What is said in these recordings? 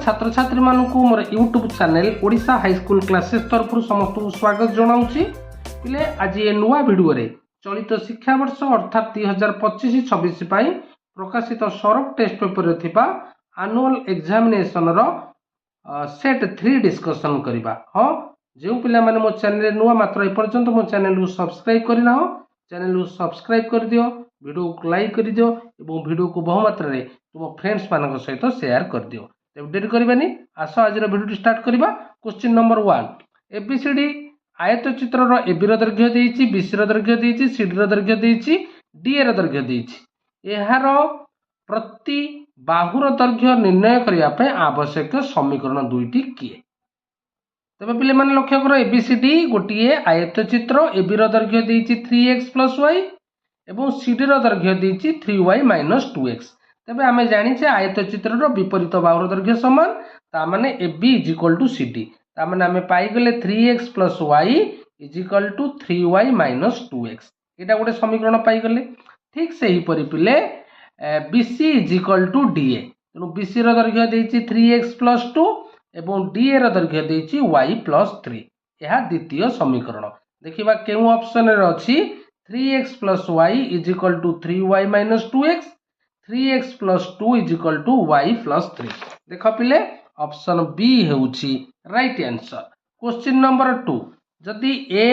छात्र छात्री मानक मोर YouTube channel Odisha high school classes तरफ समस्त स्वागत जनाऊँगी। पिले आज ये नुआ भिडियो रे चलित शिक्षावर्ष अर्थात 2025-26 प्रकाशित सरफ टेस्ट पेपर थिबा एनुअल एग्जामिनेशन रो सेट 3 डिस्कशन करबा। हाँ, जो पिला माने मो चैनल नुआ मात्र ए पर्यंत मो चैनल को सब्सक्राइब करना हो, चैनल को सब्सक्राइब कर दियो, वीडियो को लाइक कर दियो एवं वीडियो को बहु मात्रा रे तुम फ्रेंड्स मान सहित शेयर कर दियो। डेरी करबानी आस आज वीडियो स्टार्ट करबा। क्वेश्चन नंबर 1 एबीसीडी आयत चित्र रो एबी रो दैर्घ्य देइछि, बीसी रो दैर्घ्य देइछि, सीडी रो दैर्घ्य देइछि, डी रो दैर्घ्य देइछि। एहार प्रति बाहुर दैर्घ्य निर्णय करिया पे आवश्यक समीकरण दुईटी किए। तबे पिले माने लक्ष्य करो एबीसीडी गोटिए आयत चित्र एबी रो दैर्घ्य देइछि 3x + y एवं सीडी रो दैर्घ्य देइछि 3y - 2x। तबे आमे जानिछे आयत चित्र रो विपरीत बाहुर दैर्घ्य समान, ता माने AB = CD। ता माने आमे पाई गले 3x + y = 3y - 2x। एटा गोटे समीकरण पाई गले। ठीक सेही परि पिले BC = DA। तनु BC रो दैर्घ्य देइछि 3x + 2 एवं DA रो दैर्घ्य देइछि y + 3। एहा द्वितीय समीकरण। देखिबा केउ ऑप्शन रे अछि 3x + y = 3y - 2x, 3x + 2 = y + 3। देख पिले ऑप्शन बी हेउछि राइट आंसर। क्वेश्चन नंबर 2 जदि a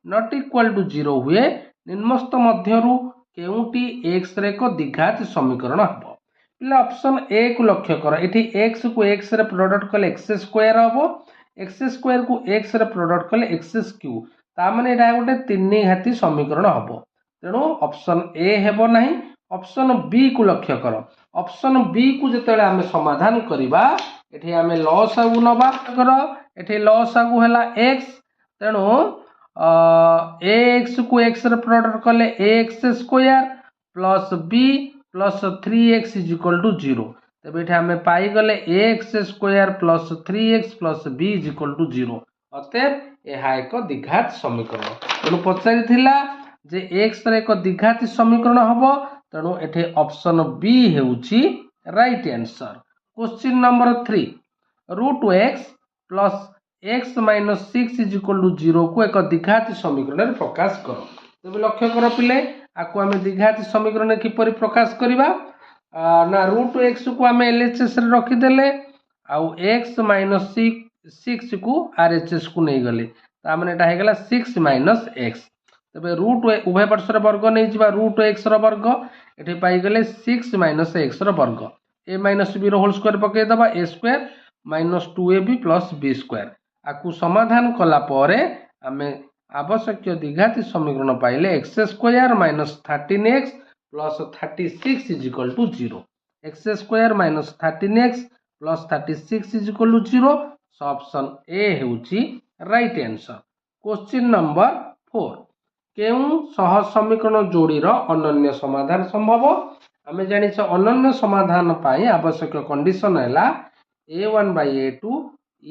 ≠ 0 हुए निम्नस्थ मध्यरु केउटी x रे को द्विघात समीकरण हबो। पिले ऑप्शन ए को लक्ष्य कर। एठी x को x रे प्रोडक्ट कले x² हबो, x² को x रे प्रोडक्ट कले x³ ता माने एटा गोटे तीन घाती समीकरण हबो। तेणु ऑप्शन ए हेबो नाही। ऑप्शन बी को लक्ष्य कर। ऑप्शन बी को जेतेले आमे समाधान करिबा एठी आमे लॉस आगु नबा कर। एठी लॉस आगु हला x, तेणु ax को x रे प्रोडक्ट कले ax² + b + 3x = 0। तबे एठी आमे पाई गले ax² + 3x + b = 0। अतएव एहा एक द्विघात समीकरण। तेणु पचारि थिला जे x रे एक द्विघात समीकरण हबो, तेणु एठी ऑप्शन बी हेउछि right answer. Question number 3 √x + x - 6 = 0 को एक द्विघात समीकरण रे प्रकाश करो। तबे लक्ष्य कर पिले आकु आमे द्विघात समीकरण रे किपरि प्रकाश करिबा ना √x को आमे LHS रे रखि देले आ x - 6 को RHS को नै गले, ता माने एटा हे गला 6 - x। तबे रूट उभय पार्श्व वर्ग नहीं जिबा √x रो वर्ग एठी पाई गले 6 - x रो वर्ग। a - b रो होल स्क्वायर पके दबा a² - 2ab + b²। आकु समाधान कला परे आमे आवश्यक द्विघाती समीकरण पाइले x² - 13x + 36 = 0। x² - 13x + 36 = 0। So option A हेउछि राइट आंसर। क्वेश्चन नंबर 4 केउ सह समीकरण जोड़ी रो अनन्य समाधान संभव। आमे जानि छ अनन्य समाधान पाई आवश्यक कंडीशन हैला a1/a2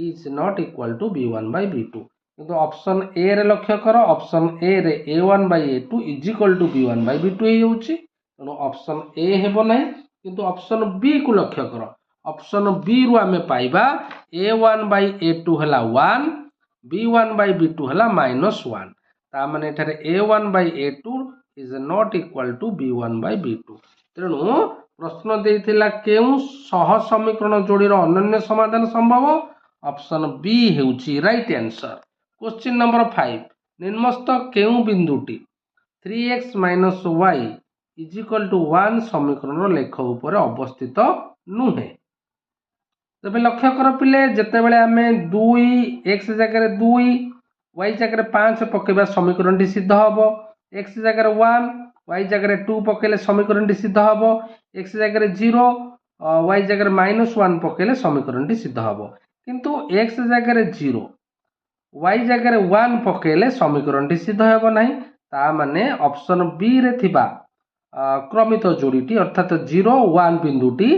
is not equal to b1/b2। किंतु ऑप्शन ए रे लक्ष्य कर। ऑप्शन ए रे a1/a2 is equal to b1/b2 हे होछि, तनो ऑप्शन ए हेबो नै। किंतु ऑप्शन बी को लक्ष्य कर। ऑप्शन बी रु आमे पाइबा a1/a2 हला 1, b1/b2 हला -1। ता माने एठारे a1/a2 is not equal to b1/b2। तेणु प्रश्न देइथिला केउ सह समीकरण जोड़ी रो अनन्य समाधान संभव। ऑप्शन बी हेउछि राइट आंसर। क्वेश्चन नंबर 5 निम्नस्थ केउ बिंदुटी 3x - y = 1 समीकरण रो लेख ऊपर अवस्थित नुहे। तबे लक्ष्य कर पिले जते बेले आमे 2x जगह 2 y जगह 5 पकेबा समीकरण टी सिद्ध हबो। x जगह 1 y जगह 2 पकेले समीकरण टी सिद्ध हबो। x जगह 0 y जगह -1 पकेले समीकरण टी सिद्ध हबो। किंतु x जगह 0 y जगह 1 पकेले समीकरण टी सिद्ध हेबो नाही। ता माने ऑप्शन बी रे थिबा क्रमित जोड़ीटी अर्थात 0 1 बिंदुटी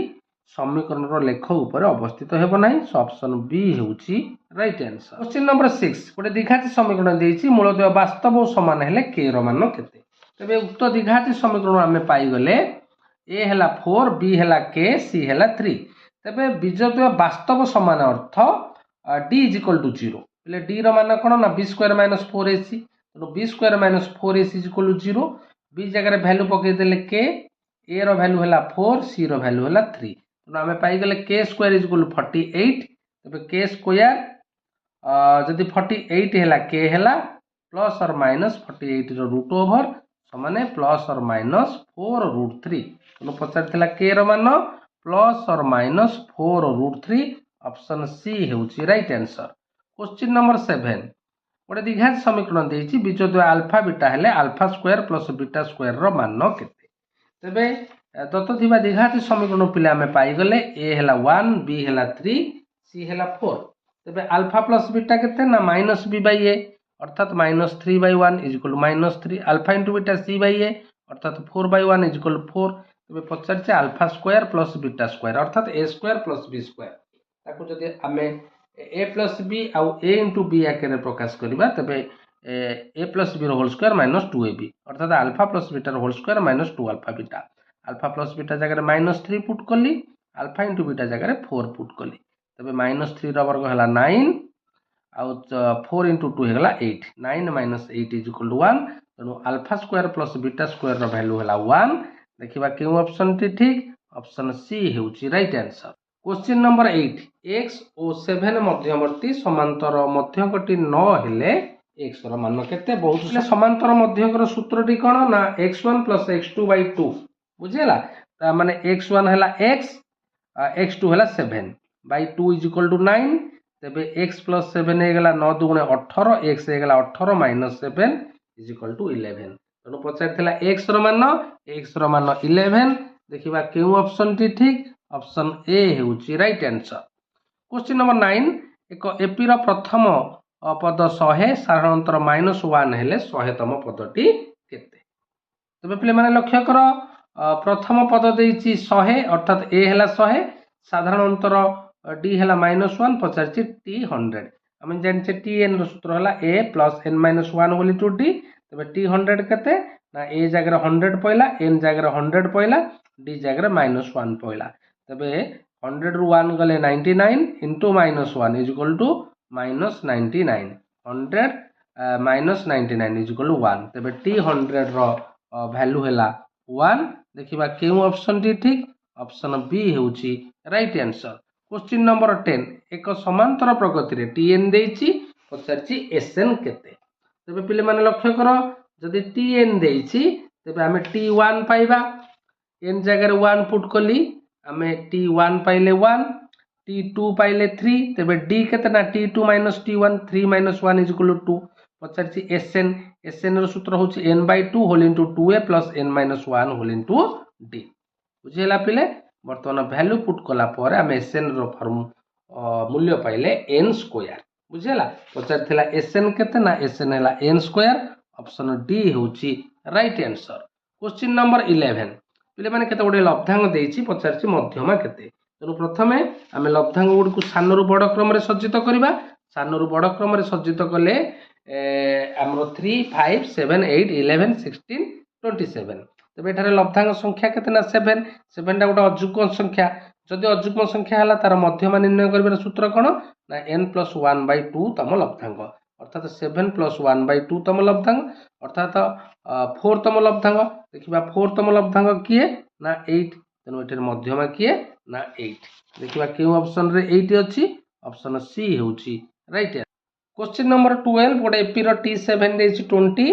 समीकरण रो लेख ऊपर अवस्थित हेबो नाही। सो ऑप्शन बी हेउछि राइट आंसर। क्वेश्चन नंबर 6 गोटे द्विघाती समीकरण देइछि मूलतः वास्तव समान हेले k रो मान केते। तबे उक्त द्विघाती समीकरण आमे पाई गले a हला 4 b हला k c हला 3। तेबे बीजद्वय वास्तव समान अर्थ d इज इक्वल टू 0 बोले d रो मान कोन ना b स्क्वायर माइनस 4ac तो b square minus 4ac is equal to 0 b जगह रे वैल्यू पके देले k a रो वैल्यू हला 4 c रो वैल्यू हला 3 तो हमें पाई गले k square is equal to 48 तबे k स्क्वायर जदि 48 हला k हला प्लस और माइनस 48 रो रूट ओवर समाने प्लस और माइनस 4 रूट 3 तो पचार k रो मान प्लस और माइनस 4 रूट 3 ऑप्शन सी हेउची राइट आंसर। क्वेश्चन नंबर 7 गोटे द्विघात समीकरण देछि बीजद्वय अल्फा बीटा हेले alpha square plus beta square रो मान केते तबे दत्त थिबा द्विघात समीकरण पिले हमें पाई गले a Hella 1 b Hella 3 c हेला 4 तबे अल्फा प्लस बीटा केते ना माइनस b बाय a अर्थात minus 3 by 1 is equal to minus 3 alpha into beta c by a अर्थात 4 बाय 1 इज इक्वल टू 4 तबे पचार से alpha square plus beta square अर्थात a square plus b square ताको जदि हमें a प्लस b आउ a इंटू b आके प्रकाश करबा तबे a प्लस b रो होल स्क्वायर माइनस 2ab अर्थात अल्फा प्लस बीटा रो whole square minus 2 alpha beta alpha plus beta जगह रे माइनस 3 पुट करली अल्फा इंटू बीटा जगह रे 4 पुट करली तबे माइनस 3 रो वर्ग हला 9 आउ 4 इंटू 2 हेगला 8 9 माइनस 8 इज इक्वल टू 1 तनो alpha square plus beta square रो वैल्यू हला 1 देखिबा केउ ऑप्शन टी ठीक ऑप्शन सी हेउची right answer. Question number 8 x और 7 मध्यवर्ती समांतर मध्यकटी न हेले x रो मान केते बहुत ले समांतर मध्यकर सूत्रटी कोन ना x1 + x2 / 2 बुझेला ता माने x1 हला x x2 हला 7 / 2 इज इक्वल टू 9 तबे x + 7 हे गेला 9 * 2 = 18 x हे गेला 18 - 7 इज इक्वल टू 11 तनो पचार थिला x रो मान 11 देखिबा केउ ऑप्शन टी ठीक ऑप्शन ए हेउची राइट आंसर। क्वेश्चन नंबर 9 एक एपी रो प्रथम पद 100 साधारणतर -1 हेले 100 तम पदटी केते तबे पिले माने लक्ष्य करो प्रथम पद देइची 100 अर्थात a Hella 100 साधारणतर d Hella -1 पचारची t 100 हम जानचे tn रो सूत्र हला a + n - 1 Holi to d तबे t 100 केते ना a जगह 100 पइला n जगह 100 पइला d जगह -1 पइला तबे 100 रु 1 गले 99 into -1 is equal to -99 100 -99 is equal to 1 तबे t 100 रो वैल्यू हैला 1 देखिबा केउ ऑप्शन टी ठीक ऑप्शन बी हेउची राइट आंसर। क्वेश्चन नंबर 10 एक समांतर प्रगति रे tn देइची पचारची sn केते तबे पिले माने लक्ष्य करो जदि tn देइची तबे हमें t1 पाइबा n जगह 1 पुट कली हमें t1 पाइले 1 t2 पाइले 3 तबे d केते ना t2 - t1 3 - 1 is equal to 2 पचारची sn रो सूत्र होची n/2 whole into 2a + n - 1 whole into d बुझेला पिले वर्तमान वैल्यू पुट कला पर हम sn रो फॉर्म मूल्य पाइले n स्क्वायर बुझेला पचार थिला sn केते ना sn हला n स्क्वायर ऑप्शन डी होची राइट आंसर। क्वेश्चन नंबर 11 पिले माने केते गोटे लब्धांग देइची पचारची मध्यमा केते तनु प्रथमे आमे लब्धांग गुड को सानो रु बड़ क्रम रे सज्जित करिबा सानो रु बड़ क्रम रे सज्जित कले हमरो 3 5 7 8 11 16 27 तबे एठारे लब्धांग संख्या केते ना 7 7 टा गोटे अजुग्म संख्या जदि अजुग्म संख्या हला तार मध्यमा निर्णय करिबार सूत्र कोन ना n + 1/2 तम लब्धांग अर्थात 7 + 1/2 तम लब्धांग अर्थात 4 तम लब्धांग देखिबा 4 तम लब्धांग किए ना 8 तनो एठर मध्यमा किए ना 8 देखिबा केउ ऑप्शन रे 8 अछि ऑप्शन सी हेउची राइट। क्वेश्चन नंबर 12 गोटे एपी रो t7 देछि 20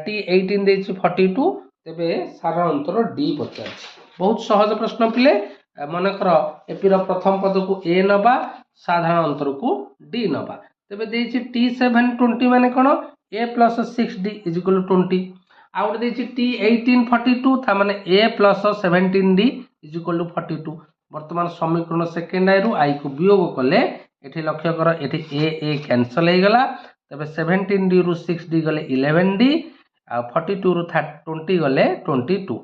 t18 देछि 42 तबे साधारणतर d पचार बहुत सहज प्रश्न पिले मन कर एपी रो प्रथम पद को a नबा साधारणतर को d नबा तबे देछि t7 20 माने कोन a + 6d = 20 आउट देछि t18 42 ता माने a + 17d = 42 वर्तमान समीकरण सेकेंड आई रु i को वियोग कले एठी लक्ष्य कर एठी a कैंसिल हे गला तबे 17d रु 6d गले 11d आ 42 रु 20 गले 22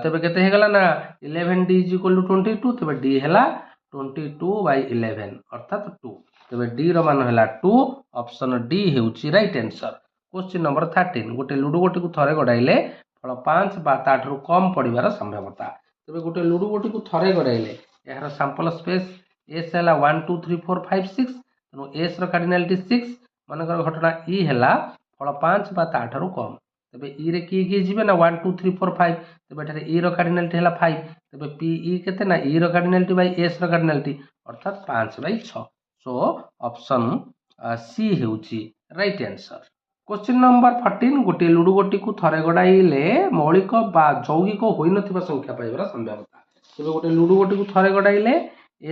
तबे केते हे गला ना 11d = 22 तबे d हैला 22/11 अर्थात 2 तबे d रो मान हैला 2 ऑप्शन डी हेउची राइट आंसर। क्वेश्चन नंबर 13 गोटे लुडो गोटी को थरे गडाइले फल 5 बा ताठरू कम पड़िबार संभावना तबे गोटे लुडो गोटी को थरे गडाइले यार सैंपल स्पेस एस है 1 2 3 4 5 6 तेणु एस कार्डिनालिटी 6 मनकर घटना इ है फल 5 बा ताठू कम तेज इ रे किए जी ना 1 2 3 4 5 तेज इ कार्डिनालिटी है 5 तेज पी इ के ना इ कार्डिनालिटी बै एस कार्डिनालिटी अर्थात 5/6 सो ऑप्शन सी होउची राइट आंसर। क्वेश्चन नंबर 14 गोटे लुडु गोटी को थरे गड़ाइले मौलिक बा यौगिक होई नथिबा संख्या पाइबार संभावना तेज गोटे लुडु गोटी को थरे गड़ाइले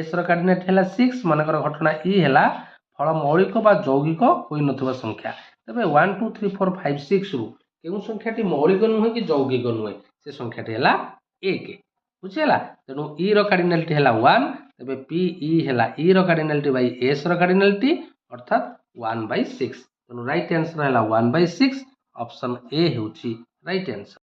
एस कार्डिनेट है 6 मनकर घटना इ है फल मौलिक बा यौगिक होई नथिबा संख्या तेज 1 2 3 4 5 6 रु केउ संख्याटी मौलिक नुहे कि यौगिक नुहे से संख्याटी है 1 बुझीगला तेणु इ कार्डिनालिटी है 1 तेज पी इ है इ कार्डिनालिटी बै एस कार्डिनालिटी अर्थात 1/6 तेणु राइट आंसर है 1/6 ऑप्शन ए होउची राइट आंसर।